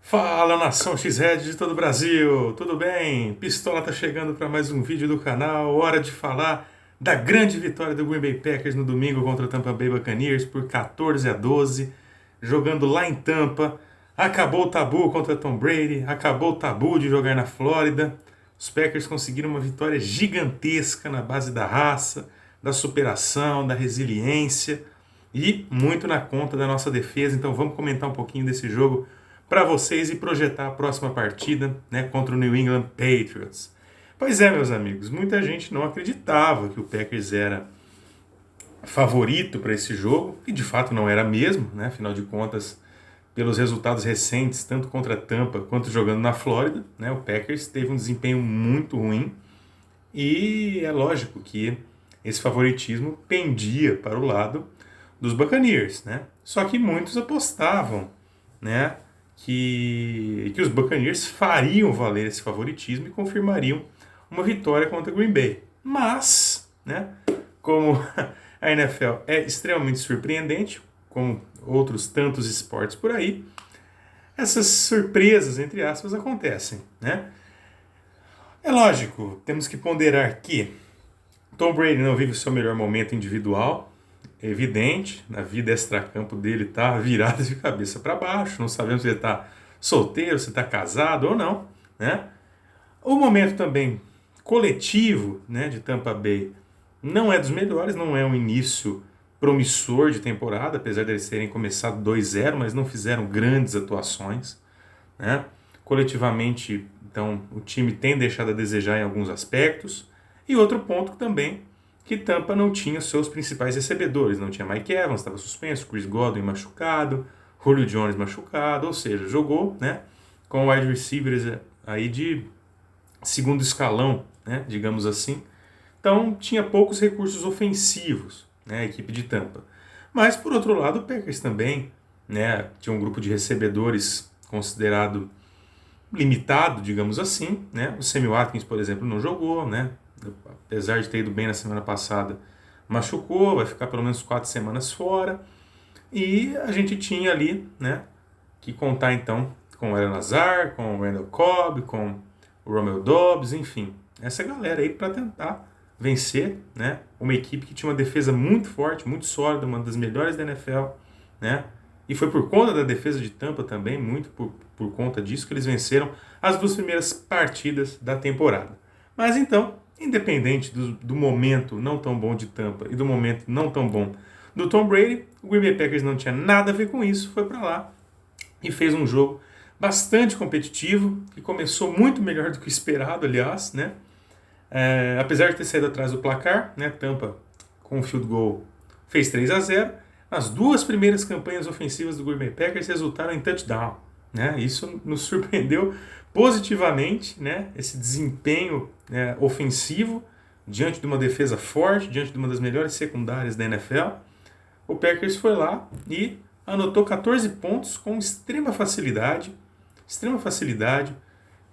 Fala, nação X-Red de todo o Brasil, tudo bem? Pistola tá chegando para mais um vídeo do canal. Hora de falar da grande vitória do Green Bay Packers no domingo contra o Tampa Bay Buccaneers por 14-12, jogando lá em Tampa. Acabou o tabu contra Tom Brady, acabou o tabu de jogar na Flórida. Os Packers conseguiram uma vitória gigantesca na base da raça, da superação, da resiliência e muito na conta da nossa defesa. Então vamos comentar um pouquinho desse jogo para vocês e projetar a próxima partida, né, contra o New England Patriots. Pois é, meus amigos, muita gente não acreditava que o Packers era favorito para esse jogo, e de fato não era mesmo, né? Afinal de contas, pelos resultados recentes, tanto contra Tampa quanto jogando na Flórida, né, o Packers teve um desempenho muito ruim, e é lógico que esse favoritismo pendia para o lado dos Buccaneers, né? Só que muitos apostavam, né, que os Buccaneers fariam valer esse favoritismo e confirmariam uma vitória contra o Green Bay. Mas, né, como a NFL é extremamente surpreendente, como outros tantos esportes por aí, essas surpresas, entre aspas, acontecem, né? É lógico, temos que ponderar que Tom Brady não vive o seu melhor momento individual, é evidente, na vida extracampo dele está virado de cabeça para baixo, não sabemos se ele está solteiro, se está casado ou não, né? O momento também coletivo, né, de Tampa Bay não é dos melhores, não é um início promissor de temporada, apesar de eles terem começado 2-0, mas não fizeram grandes atuações, né? Coletivamente, então, o time tem deixado a desejar em alguns aspectos. E outro ponto também, que Tampa não tinha seus principais recebedores, não tinha Mike Evans, estava suspenso, Chris Godwin machucado, Julio Jones machucado, ou seja, jogou, né, com wide receivers aí de segundo escalão, né, digamos assim. Então tinha poucos recursos ofensivos, né, a equipe de Tampa. Mas por outro lado, o Packers também, né, tinha um grupo de recebedores considerado limitado, digamos assim, né? O Sammy Watkins, por exemplo, não jogou, né? Apesar de ter ido bem na semana passada, machucou, vai ficar pelo menos 4 semanas fora. E a gente tinha ali, né, que contar então com o Lazard, com o Randall Cobb, com o Romeo Doubs, enfim, essa galera aí para tentar vencer, né, uma equipe que tinha uma defesa muito forte, muito sólida, uma das melhores da NFL, né? E foi por conta da defesa de Tampa também, muito por conta disso, que eles venceram as 2 primeiras partidas da temporada. Mas então, independente do momento não tão bom de Tampa e do momento não tão bom do Tom Brady, o Green Bay Packers não tinha nada a ver com isso, foi para lá e fez um jogo bastante competitivo, que começou muito melhor do que o esperado, aliás, né? Apesar de ter saído atrás do placar, né, Tampa com o field goal fez 3-0. As 2 primeiras campanhas ofensivas do Green Bay Packers resultaram em touchdown, né? Isso nos surpreendeu positivamente, né? Esse desempenho, né, ofensivo diante de uma defesa forte, diante de uma das melhores secundárias da NFL. O Packers foi lá e anotou 14 pontos com extrema facilidade,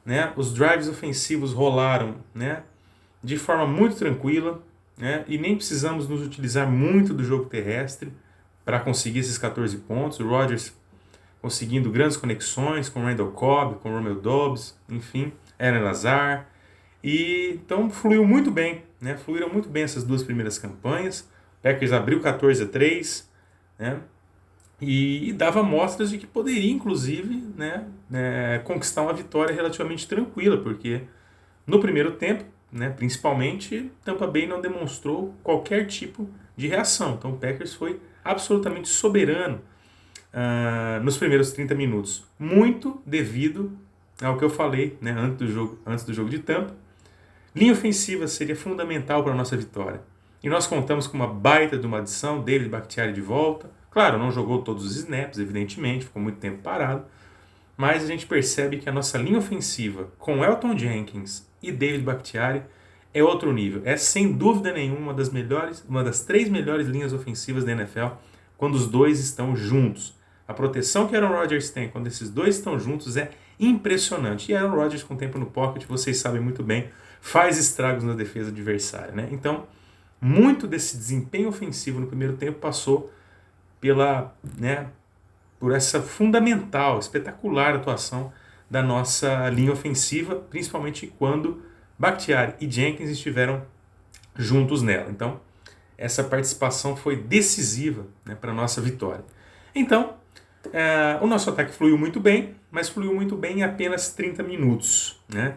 né? Os drives ofensivos rolaram, né, de forma muito tranquila, né? E nem precisamos nos utilizar muito do jogo terrestre para conseguir esses 14 pontos. O Rodgers conseguindo grandes conexões com Randall Cobb, com Romeo Doubs, enfim, Allen Lazard. E então fluiu muito bem, né? Fluíram muito bem essas 2 primeiras campanhas. O Packers abriu 14-3, né? E dava mostras de que poderia, inclusive, né, conquistar uma vitória relativamente tranquila, porque no primeiro tempo, né, principalmente, Tampa Bay não demonstrou qualquer tipo de reação. Então o Packers foi absolutamente soberano nos primeiros 30 minutos. Muito devido ao que eu falei, né, antes do jogo de Tampa. Linha ofensiva seria fundamental para a nossa vitória. E nós contamos com uma baita de uma adição, David Bakhtiari de volta. Claro, não jogou todos os snaps, evidentemente, ficou muito tempo parado. Mas a gente percebe que a nossa linha ofensiva, com Elgton Jenkins e David Bakhtiari, é outro nível. É sem dúvida nenhuma uma das 3 melhores linhas ofensivas da NFL quando os dois estão juntos. A proteção que Aaron Rodgers tem quando esses dois estão juntos é impressionante. E Aaron Rodgers, com tempo no pocket, vocês sabem muito bem, faz estragos na defesa adversária, né? Então, muito desse desempenho ofensivo no primeiro tempo passou por essa fundamental, espetacular atuação da nossa linha ofensiva, principalmente quando Bakhtiari e Jenkins estiveram juntos nela. Então, essa participação foi decisiva, né, para a nossa vitória. Então, o nosso ataque fluiu muito bem, mas fluiu muito bem em apenas 30 minutos. Né?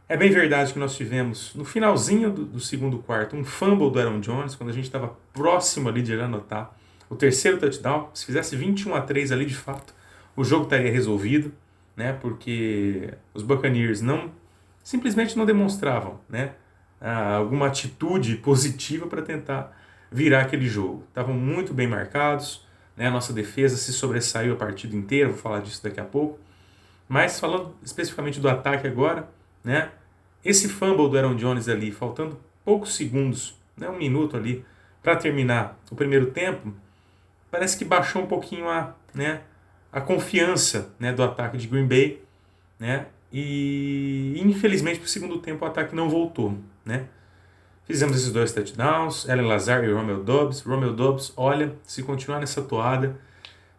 É bem verdade que nós tivemos, no finalzinho do segundo quarto, um fumble do Aaron Jones, quando a gente estava próximo ali de anotar o terceiro touchdown. Se fizesse 21-3 ali, de fato, o jogo estaria resolvido, né? Porque os Buccaneers simplesmente não demonstravam, né, alguma atitude positiva para tentar virar aquele jogo. Estavam muito bem marcados, né? A nossa defesa se sobressaiu a partida inteira, vou falar disso daqui a pouco. Mas falando especificamente do ataque agora, né? Esse fumble do Aaron Jones ali, faltando poucos segundos, né, um minuto ali, para terminar o primeiro tempo, parece que baixou um pouquinho a confiança, né, do ataque de Green Bay, né? E infelizmente para o segundo tempo o ataque não voltou, né? Fizemos esses 2 touchdowns, Allen Lazard e Romeo Doubs. Romeo Doubs, olha, se continuar nessa toada,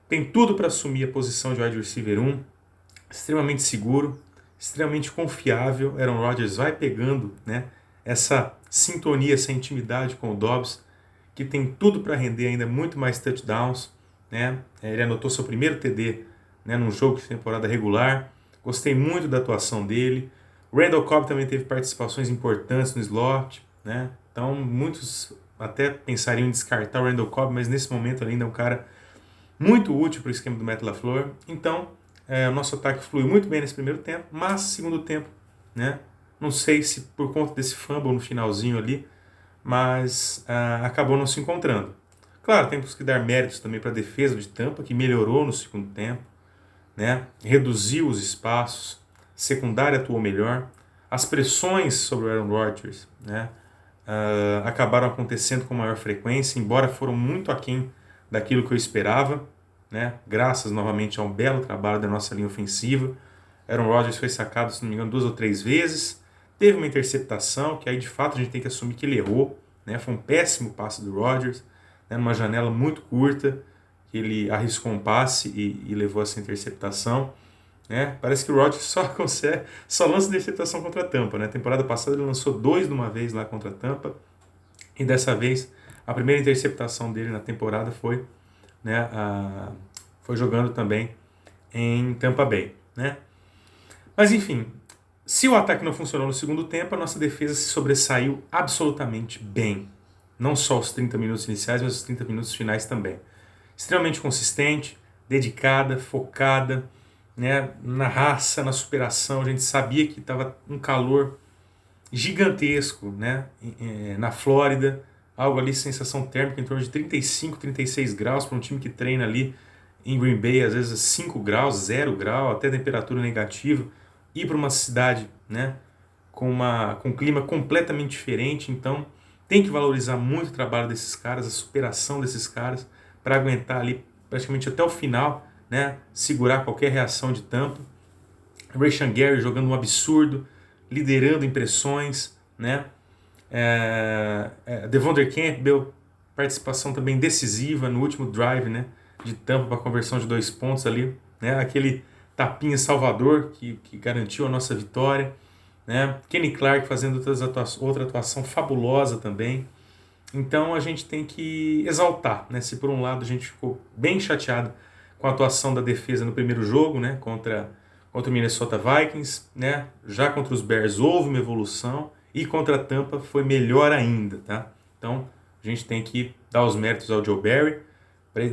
tem tudo para assumir a posição de wide receiver 1, extremamente seguro, extremamente confiável. Aaron Rodgers vai pegando, né, essa sintonia, essa intimidade com o Doubs, que tem tudo para render ainda muito mais touchdowns. Né? Ele anotou seu primeiro TD, né, num jogo de temporada regular. Gostei muito da atuação dele. O Randall Cobb também teve participações importantes no slot. Né? Então muitos até pensariam em descartar o Randall Cobb, mas nesse momento ele ainda é um cara muito útil para o esquema do Matt LaFleur. Então o nosso ataque fluiu muito bem nesse primeiro tempo, mas segundo tempo, né, não sei se por conta desse fumble no finalzinho ali, mas acabou não se encontrando. Claro, temos que dar méritos também para a defesa de Tampa, que melhorou no segundo tempo, né, reduziu os espaços, secundária atuou melhor, as pressões sobre o Aaron Rodgers, né, acabaram acontecendo com maior frequência, embora foram muito aquém daquilo que eu esperava, né, graças novamente a um belo trabalho da nossa linha ofensiva. Aaron Rodgers foi sacado, se não me engano, 2 ou 3 vezes, teve uma interceptação, que aí de fato a gente tem que assumir que ele errou, né, foi um péssimo passe do Rodgers, né, numa janela muito curta, que ele arriscou um passe e levou essa interceptação. Né? Parece que o Rodgers só lança interceptação contra a Tampa. Né? Temporada passada ele lançou 2 de uma vez lá contra a Tampa, e dessa vez a primeira interceptação dele na temporada foi, né, foi jogando também em Tampa Bay. Né? Mas enfim, se o ataque não funcionou no segundo tempo, a nossa defesa se sobressaiu absolutamente bem. Não só os 30 minutos iniciais, mas os 30 minutos finais também. Extremamente consistente, dedicada, focada, né, na raça, na superação. A gente sabia que estava um calor gigantesco, né, na Flórida, algo ali, sensação térmica em torno de 35, 36 graus para um time que treina ali em Green Bay, às vezes 5 graus, 0 grau, até temperatura negativa, ir para uma cidade, né, com um clima completamente diferente. Então tem que valorizar muito o trabalho desses caras, a superação desses caras, para aguentar ali praticamente até o final, né, segurar qualquer reação de Tampa. Rashan Gary jogando um absurdo, liderando impressões, né? Devondre Campbell, participação também decisiva no último drive, né, de Tampa para conversão de 2 pontos ali, né? Aquele tapinha salvador que garantiu a nossa vitória. Né? Kenny Clark fazendo outra atuação fabulosa também. Então a gente tem que exaltar, né? Se por um lado a gente ficou bem chateado com a atuação da defesa no primeiro jogo, né, contra o Minnesota Vikings, né? Já contra os Bears houve uma evolução e contra a Tampa foi melhor ainda. Tá? Então a gente tem que dar os méritos ao Joe Barry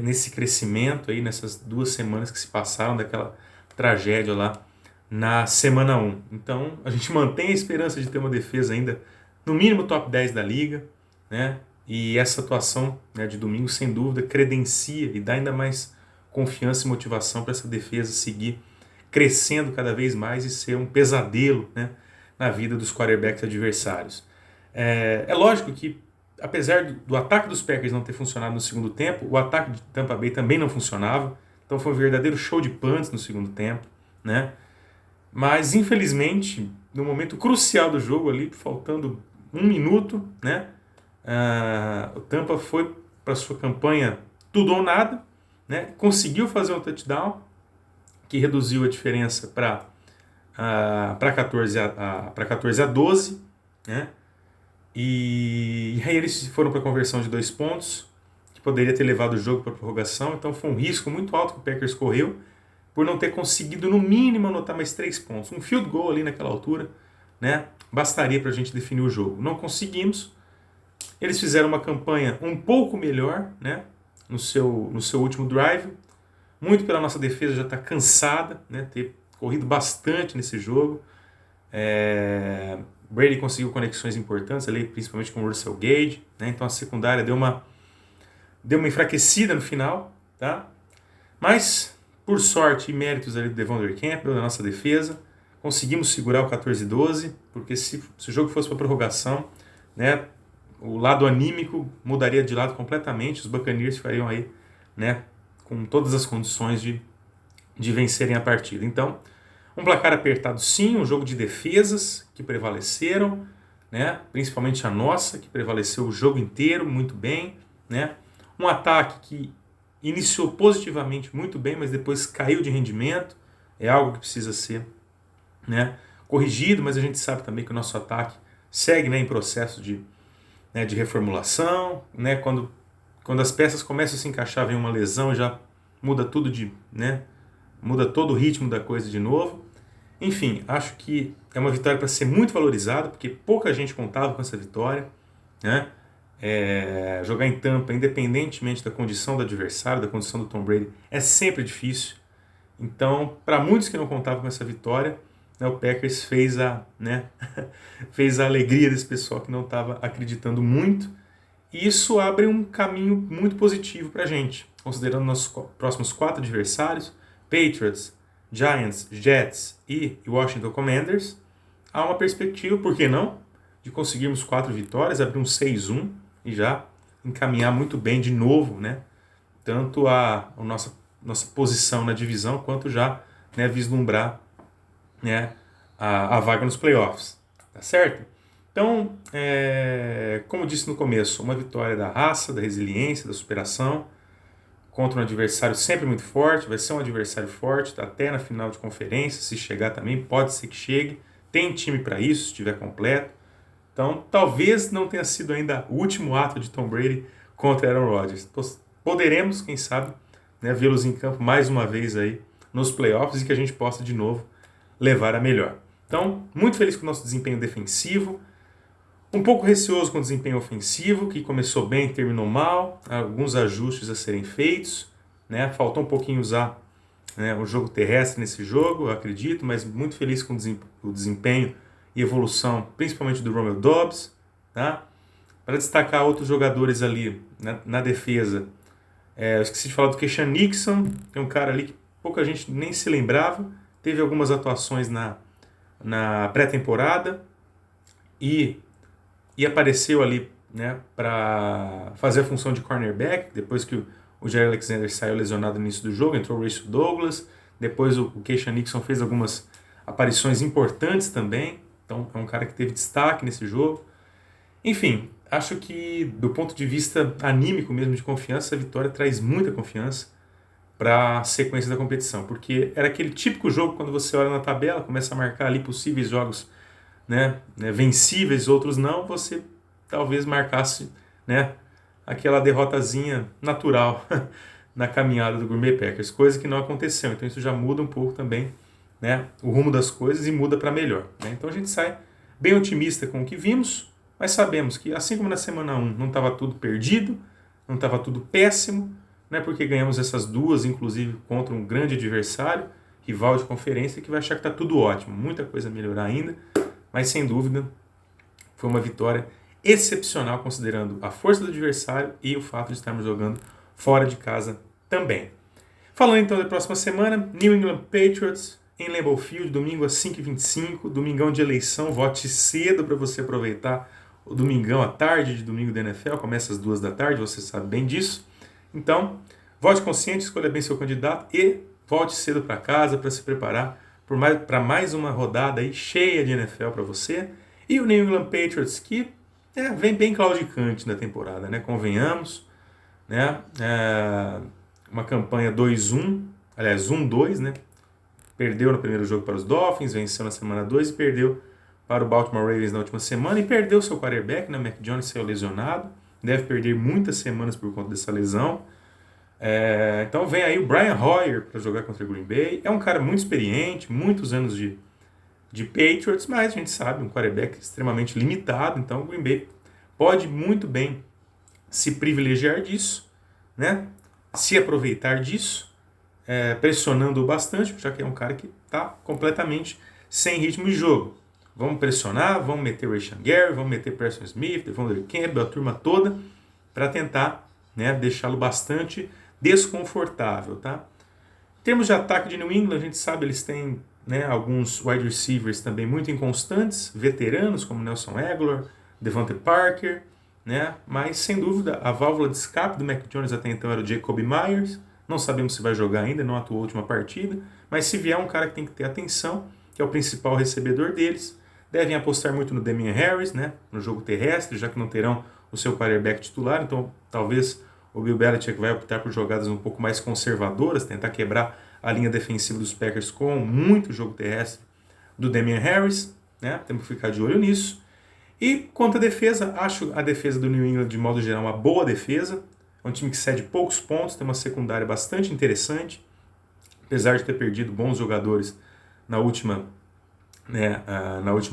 nesse crescimento, aí, nessas 2 semanas que se passaram daquela tragédia lá na semana 1. Então, a gente mantém a esperança de ter uma defesa ainda, no mínimo, top 10 da liga, né? E essa atuação, né, de domingo, sem dúvida, credencia e dá ainda mais confiança e motivação para essa defesa seguir crescendo cada vez mais e ser um pesadelo, né, na vida dos quarterbacks adversários. É lógico que, apesar do ataque dos Packers não ter funcionado no segundo tempo, o ataque de Tampa Bay também não funcionava. Então, foi um verdadeiro show de punts no segundo tempo, né? Mas, infelizmente, no momento crucial do jogo ali, faltando 1 minuto, né, o Tampa foi para sua campanha tudo ou nada, né? Conseguiu fazer um touchdown que reduziu a diferença para 14 a 12, né? E aí eles foram para a conversão de 2 pontos, que poderia ter levado o jogo para a prorrogação. Então foi um risco muito alto que o Packers correu por não ter conseguido no mínimo anotar mais 3 pontos. Um field goal ali naquela altura, né? Bastaria para a gente definir o jogo. Não conseguimos. Eles fizeram uma campanha um pouco melhor, né? No seu último drive. Muito pela nossa defesa já está cansada, né? Ter corrido bastante nesse jogo. Brady conseguiu conexões importantes ali, principalmente com o Russell Gage, né? Então a secundária deu uma enfraquecida no final, tá? Mas, por sorte e méritos ali do Devondre Campbell, da nossa defesa, conseguimos segurar o 14-12, porque se o jogo fosse para prorrogação, né, o lado anímico mudaria de lado completamente, os Buccaneers ficariam aí, né, com todas as condições de vencerem a partida. Então, um placar apertado sim, um jogo de defesas que prevaleceram, né, principalmente a nossa, que prevaleceu o jogo inteiro muito bem, né, um ataque que iniciou positivamente muito bem, mas depois caiu de rendimento, é algo que precisa ser, né, corrigido, mas a gente sabe também que o nosso ataque segue, né, em processo de reformulação, né, quando as peças começam a se encaixar, vem uma lesão, já muda tudo muda todo o ritmo da coisa de novo. Enfim, acho que é uma vitória para ser muito valorizada, porque pouca gente contava com essa vitória, né? Jogar em Tampa, independentemente da condição do adversário, da condição do Tom Brady, é sempre difícil. Então, para muitos que não contavam com essa vitória, né, o Packers fez fez a alegria desse pessoal que não estava acreditando muito. E isso abre um caminho muito positivo para a gente, considerando nossos próximos 4 adversários, Patriots, Giants, Jets e Washington Commanders. Há uma perspectiva, por que não, de conseguirmos 4 vitórias, abrir um 6-1 e já encaminhar muito bem de novo, né, tanto a nossa posição na divisão, quanto já, né, vislumbrar, né, a vaga nos playoffs. Tá certo? Então, como disse no começo, uma vitória da raça, da resiliência, da superação, contra um adversário sempre muito forte, vai ser um adversário forte, até na final de conferência, se chegar também, pode ser que chegue, tem time para isso, se estiver completo. Então, talvez não tenha sido ainda o último ato de Tom Brady contra Aaron Rodgers. Poderemos, quem sabe, né, vê-los em campo mais uma vez aí nos playoffs e que a gente possa de novo levar a melhor. Então, muito feliz com o nosso desempenho defensivo, um pouco receoso com o desempenho ofensivo, que começou bem, terminou mal, alguns ajustes a serem feitos, né? Faltou um pouquinho usar, né, o jogo terrestre nesse jogo, eu acredito, mas muito feliz com o desempenho e evolução, principalmente do Romeo Doubs, tá? Para destacar outros jogadores ali na defesa, eu esqueci de falar do Keisean Nixon, tem um cara ali que pouca gente nem se lembrava, teve algumas atuações na pré-temporada e apareceu ali, né, para fazer a função de cornerback, depois que o Jair Alexander saiu lesionado no início do jogo, entrou o Rachel Douglas, depois o Keisean Nixon fez algumas aparições importantes também, então é um cara que teve destaque nesse jogo. Enfim, acho que do ponto de vista anímico mesmo, de confiança, a vitória traz muita confiança para a sequência da competição, porque era aquele típico jogo quando você olha na tabela, começa a marcar ali possíveis jogos, né, vencíveis, outros não, você talvez marcasse, né, aquela derrotazinha natural na caminhada do Green Bay Packers, coisa que não aconteceu. Então isso já muda um pouco também, né, o rumo das coisas e muda para melhor, né? Então a gente sai bem otimista com o que vimos, mas sabemos que assim como na semana 1 não estava tudo perdido, não estava tudo péssimo, né, porque ganhamos essas duas, inclusive contra um grande adversário, rival de conferência, que vai achar que está tudo ótimo, muita coisa a melhorar ainda, mas sem dúvida foi uma vitória excepcional considerando a força do adversário e o fato de estarmos jogando fora de casa também. Falando então da próxima semana, New England Patriots em Lambeau Field, domingo às 5h25, domingão de eleição, vote cedo para você aproveitar o domingão à tarde de domingo da NFL, começa às 2 da tarde, você sabe bem disso. Então, vote consciente, escolha bem seu candidato e volte cedo para casa para se preparar para mais uma rodada aí cheia de NFL para você. E o New England Patriots, que vem bem claudicante na temporada, né? Convenhamos, né? uma campanha 2-1, aliás 1-2, né? Perdeu no primeiro jogo para os Dolphins, venceu na semana 2 e perdeu para o Baltimore Ravens na última semana e perdeu seu quarterback, né? Mac Jones saiu lesionado, deve perder muitas semanas por conta dessa lesão. Então vem aí o Brian Hoyer para jogar contra o Green Bay. É um cara muito experiente, muitos anos de Patriots, mas a gente sabe, um quarterback extremamente limitado, então o Green Bay pode muito bem se privilegiar disso, né? Se aproveitar disso, pressionando bastante, já que é um cara que está completamente sem ritmo de jogo. Vamos pressionar, vamos meter o Rashan Gary, vamos meter Preston Smith, Devondre Campbell, a turma toda, para tentar, né, deixá-lo bastante desconfortável, tá? Em termos de ataque de New England, a gente sabe, eles têm, né, alguns wide receivers também muito inconstantes, veteranos como Nelson Agholor, Devontae Parker, né? Mas sem dúvida a válvula de escape do Mac Jones até então era o Jacoby Myers. Não sabemos se vai jogar ainda, não atuou a última partida, mas se vier um cara que tem que ter atenção, que é o principal recebedor deles, devem apostar muito no Damien Harris, né, no jogo terrestre, já que não terão o seu quarterback titular, então talvez o Bill Belichick vai optar por jogadas um pouco mais conservadoras, tentar quebrar a linha defensiva dos Packers com muito jogo terrestre do Damien Harris, né, temos que ficar de olho nisso. E quanto à defesa, acho a defesa do New England de modo geral uma boa defesa, é um time que cede poucos pontos, tem uma secundária bastante interessante, apesar de ter perdido bons jogadores na última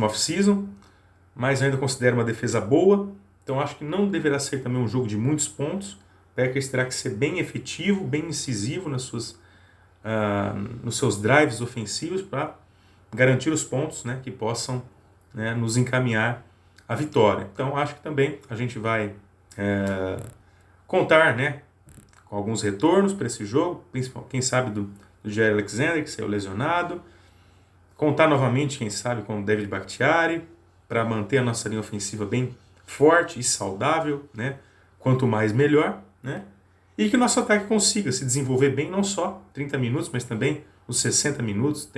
off-season, mas eu ainda considero uma defesa boa, então acho que não deverá ser também um jogo de muitos pontos. O Packers terá que ser bem efetivo, bem incisivo nos seus drives ofensivos para garantir os pontos, né, que possam, né, nos encaminhar à vitória. Então acho que também a gente vai contar, né, com alguns retornos para esse jogo, principalmente, quem sabe, do Jair Alexander, que saiu lesionado. Contar novamente, quem sabe, com o David Bakhtiari, para manter a nossa linha ofensiva bem forte e saudável, né? Quanto mais, melhor, né? E que o nosso ataque consiga se desenvolver bem, não só 30 minutos, mas também os 60 minutos,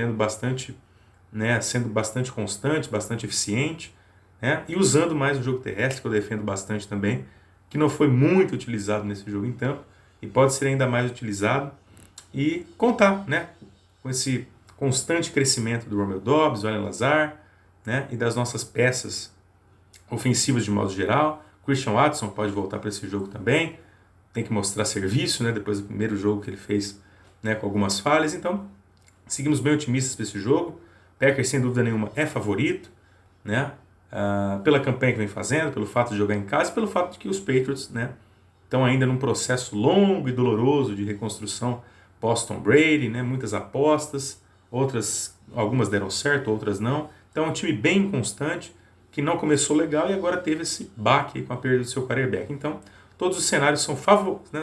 sendo bastante constante, bastante eficiente, né? E usando mais o jogo terrestre, que eu defendo bastante também, que não foi muito utilizado nesse jogo em campo, e pode ser ainda mais utilizado, e contar, né, com esse constante crescimento do Romeo Doubs, do Allen Lazard, né, e das nossas peças ofensivas de modo geral. Christian Watson pode voltar para esse jogo também, tem que mostrar serviço, né, depois do primeiro jogo que ele fez, né, com algumas falhas. Então, seguimos bem otimistas para esse jogo. Packers, sem dúvida nenhuma, é favorito, né, pela campanha que vem fazendo, pelo fato de jogar em casa e pelo fato de que os Patriots, né, estão ainda num processo longo e doloroso de reconstrução pós-Tom Brady, né, muitas apostas, algumas deram certo, outras não. Então é um time bem inconstante, que não começou legal e agora teve esse baque com a perda do seu quarterback. Então todos os cenários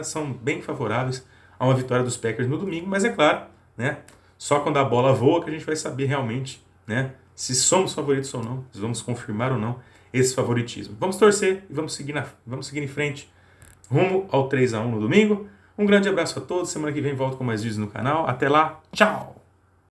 são bem favoráveis a uma vitória dos Packers no domingo, mas é claro, né, só quando a bola voa que a gente vai saber realmente, né, se somos favoritos ou não, se vamos confirmar ou não esse favoritismo. Vamos torcer e vamos seguir em frente rumo ao 3-1 no domingo. Um grande abraço a todos, semana que vem volto com mais vídeos no canal. Até lá, tchau!